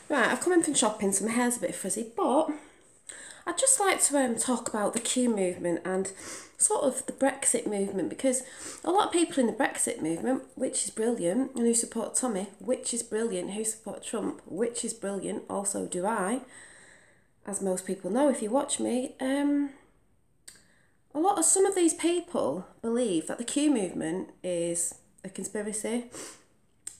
Right, I've come in from shopping, so my hair's a bit frizzy, but I'd just like to talk about the Q movement and sort of the Brexit movement, because a lot of people in the Brexit movement, which is brilliant, and who support Tommy, which is brilliant, who support Trump, which is brilliant, also do I, as most people know if you watch me, some of these people believe that the Q movement is a conspiracy.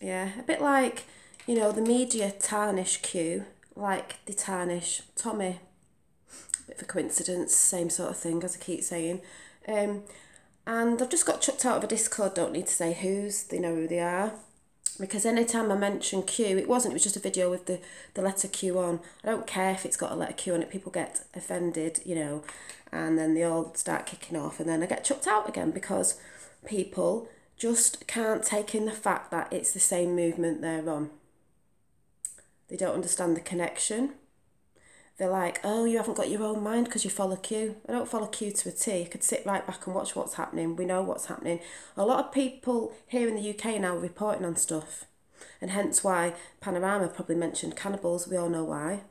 Yeah, a bit like, the media tarnish Q, like they tarnish Tommy. Bit of a coincidence, same sort of thing, as I keep saying. Um, and I've just got chucked out of a Discord, don't need to say whose, they know who they are. Because anytime I mention Q, it was just a video with the letter Q on. I don't care if it's got a letter Q on it, people get offended, and then they all start kicking off, and then I get chucked out again because people just can't take in the fact that it's the same movement they're on. They don't understand the connection. They're like, oh, you haven't got your own mind because you follow Q. I don't follow Q to a T. I could sit right back and watch what's happening. We know what's happening. A lot of people here in the UK now are reporting on stuff. And hence why Panorama probably mentioned cannibals. We all know why.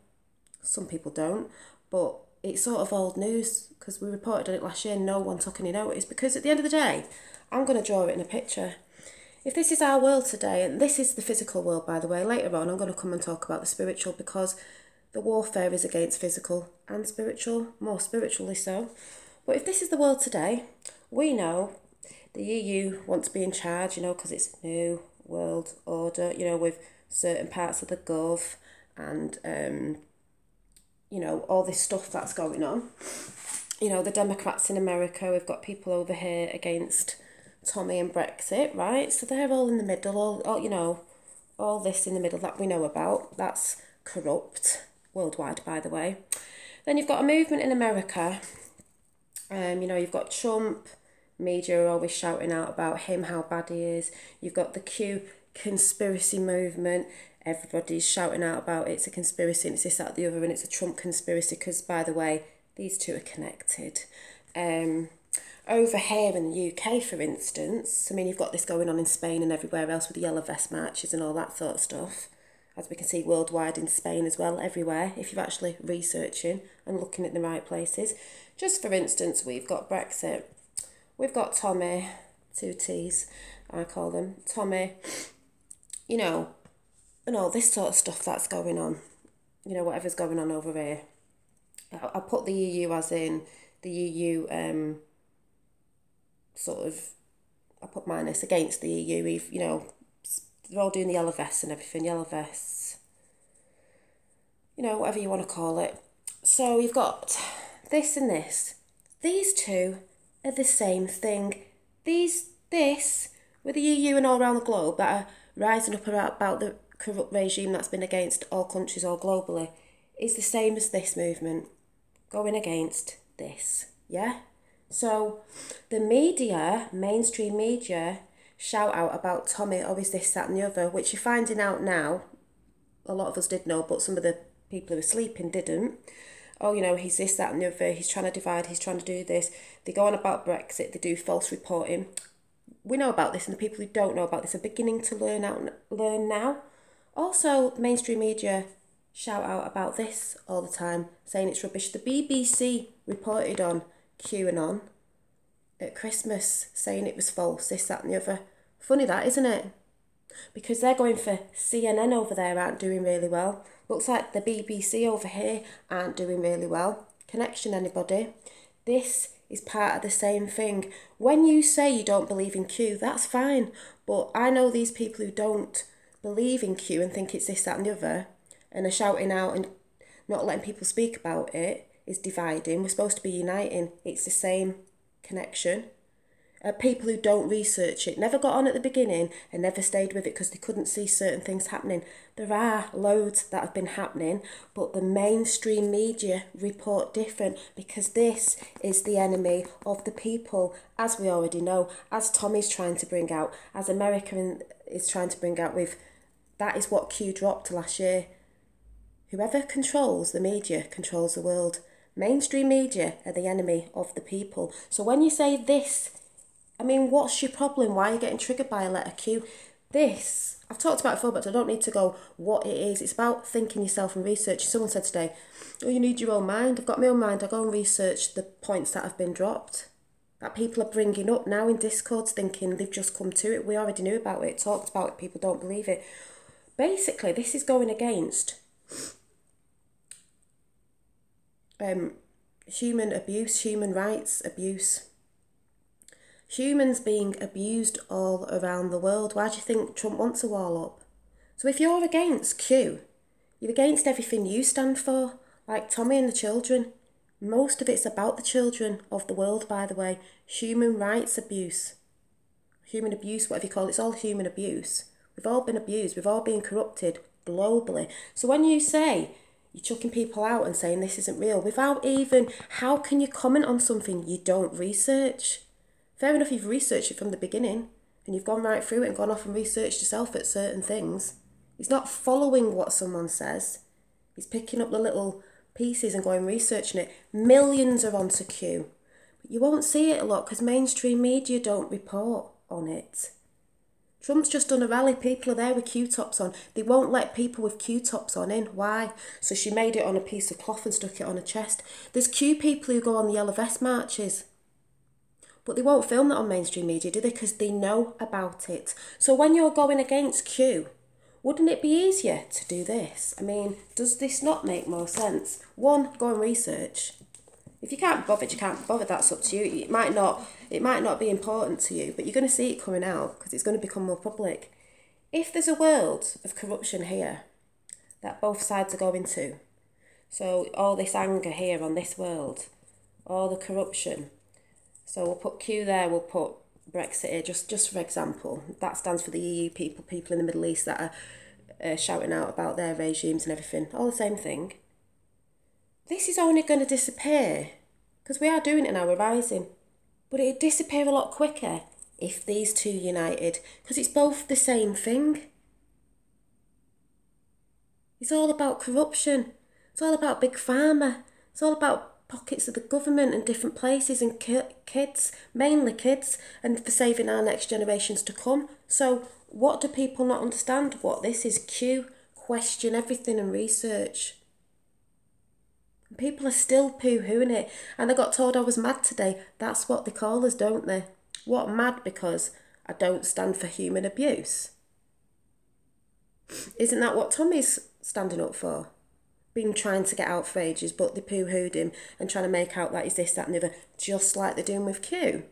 Some people don't. But it's sort of old news because we reported on it last year and no one took any notice. Because at the end of the day, I'm going to draw it in a picture. If this is our world today, and this is the physical world, by the way, later on I'm going to come and talk about the spiritual, because the warfare is against physical and spiritual, more spiritually so. But if this is the world today, we know the EU want to be in charge, because it's new world order, with certain parts of the gov and, all this stuff that's going on. The Democrats in America, we've got people over here against Tommy and Brexit, right? So they're all in the middle, all this in the middle that we know about. That's corrupt, worldwide, by the way. Then you've got a movement in America. You've got Trump, media are always shouting out about him, how bad he is. You've got the Q conspiracy movement. Everybody's shouting out about it's a conspiracy and it's this, that, the other, and it's a Trump conspiracy because, by the way, these two are connected. Over here in the UK, for instance, you've got this going on in Spain and everywhere else with the yellow vest marches and all that sort of stuff. As we can see worldwide in Spain as well, everywhere, if you're actually researching and looking at the right places. Just for instance, we've got Brexit. We've got Tommy, two T's, I call them, Tommy, and all this sort of stuff that's going on. Whatever's going on over here. I put the EU as in the EU, I put minus against the EU, they're all doing the yellow vests and everything, yellow vests, whatever you want to call it. So you've got this and this. These two are the same thing. This, with the EU and all around the globe that are rising up about the corrupt regime that's been against all countries all globally, is the same as this movement, going against this, yeah? So the media, mainstream media, shout out about Tommy, always this, that and the other, which you're finding out now. A lot of us did know, but some of the people who were sleeping didn't. Oh, he's this, that and the other, he's trying to divide, he's trying to do this. They go on about Brexit, they do false reporting. We know about this, and the people who don't know about this are beginning to learn now. Also, mainstream media shout out about this all the time, saying it's rubbish. The BBC reported on QAnon at Christmas, saying it was false, this, that and the other. Funny that, isn't it? Because they're going for CNN over there aren't doing really well. Looks like the BBC over here aren't doing really well. Connection, anybody? This is part of the same thing. When you say you don't believe in Q, that's fine. But I know these people who don't believe in Q and think it's this, that and the other, and are shouting out and not letting people speak about it, is dividing. We're supposed to be uniting. It's the same connection. People who don't research it, never got on at the beginning and never stayed with it because they couldn't see certain things happening. There are loads that have been happening, but the mainstream media report different, because this is the enemy of the people, as we already know, as Tommy's trying to bring out, as America is trying to bring out with, that is what Q dropped last year. Whoever controls the media controls the world. Mainstream media are the enemy of the people. So when you say this, what's your problem? Why are you getting triggered by a letter Q? This I've talked about it before, but I don't need to go what it is. It's about thinking yourself and researching. Someone said today, oh, you need your own mind. I've got my own mind. I go and research the points that have been dropped, that people are bringing up now in Discords, thinking they've just come to it. We already knew about it, talked about it, people don't believe it. Basically, this is going against human abuse, human rights abuse. Humans being abused all around the world. Why do you think Trump wants a wall up? So if you're against Q, you're against everything you stand for, like Tommy and the children. Most of it's about the children of the world, by the way. Human rights abuse. Human abuse, whatever you call it, it's all human abuse. We've all been abused, we've all been corrupted globally. So when you say you're chucking people out and saying this isn't real, without even, how can you comment on something you don't research? Fair enough, you've researched it from the beginning and you've gone right through it and gone off and researched yourself at certain things. He's not following what someone says. He's picking up the little pieces and going researching it. Millions are onto Q. But you won't see it a lot because mainstream media don't report on it. Trump's just done a rally. People are there with Q-tops on. They won't let people with Q-tops on in. Why? So she made it on a piece of cloth and stuck it on her chest. There's Q people who go on the yellow vest marches. But they won't film that on mainstream media, do they? Because they know about it. So when you're going against Q, wouldn't it be easier to do this? I mean, does this not make more sense? One, go and research. If you can't be bothered, you can't be bothered. That's up to you. It might not be important to you, but you're going to see it coming out because it's going to become more public. If there's a world of corruption here that both sides are going to, so all this anger here on this world, all the corruption. So we'll put Q there, we'll put Brexit here, just for example. That stands for the EU people in the Middle East that are shouting out about their regimes and everything. All the same thing. This is only going to disappear, because we are doing it now, we're rising. But it'd disappear a lot quicker if these two united, because it's both the same thing. It's all about corruption. It's all about Big Pharma. It's all about pockets of the government and different places and kids, mainly kids, and for saving our next generations to come. So what do people not understand? What this is Q, question everything and research. And people are still poo-hooing it. And I got told I was mad today. That's what they call us, don't they? What, mad because I don't stand for human abuse? Isn't that what Tommy's standing up for? Been trying to get out for ages, but they poo-hooed him and trying to make out that he's this, that and the other, just like they're doing with Q.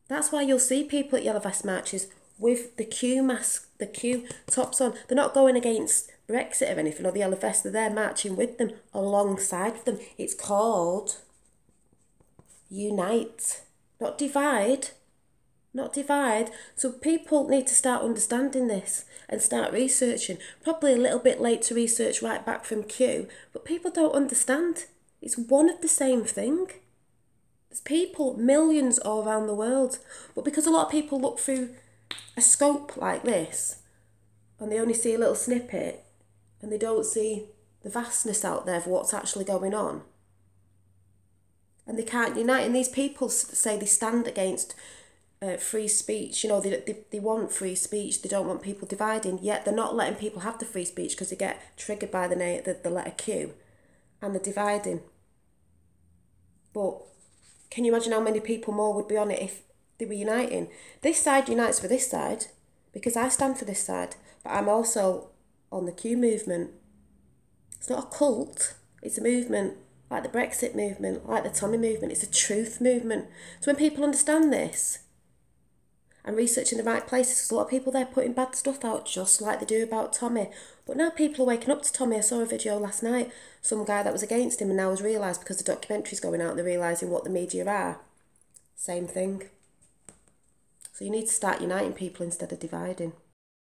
That's why you'll see people at yellow vest marches with the Q mask, the Q tops on. They're not going against Brexit or anything, or the yellow vest, they're there marching with them, alongside them. It's called unite, not divide. Not divide. So people need to start understanding this and start researching. Probably a little bit late to research right back from Q, but people don't understand. It's one of the same thing. There's people, millions all around the world, but because a lot of people look through a scope like this and they only see a little snippet and they don't see the vastness out there of what's actually going on, and they can't unite. And these people say they stand against free speech. You know, they want free speech. They don't want people dividing, yet they're not letting people have the free speech because they get triggered by the letter Q, and they're dividing. But can you imagine how many people more would be on it if they were uniting? This side unites for this side because I stand for this side, but I'm also on the Q movement. It's not a cult, it's a movement, like the Brexit movement, like the Tommy movement. It's a truth movement. So when people understand this and researching the right places, because a lot of people there putting bad stuff out just like they do about Tommy. But now people are waking up to Tommy. I saw a video last night, some guy that was against him, and now has realised because the documentary's going out, they're realising what the media are. Same thing. So you need to start uniting people instead of dividing.